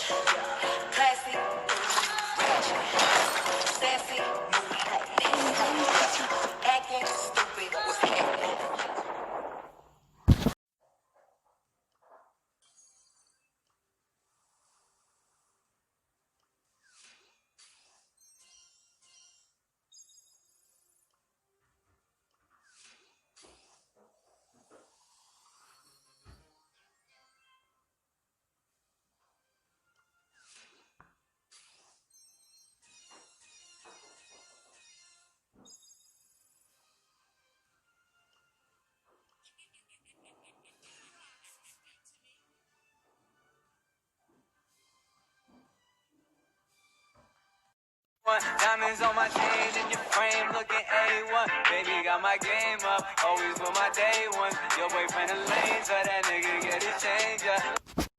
Classy, rich, sassy, acting stupid. What's happening? Diamonds on my chain and your frame looking A1. Baby got my game up, always with my day one. Your boyfriend a lame, so that nigga get his change up.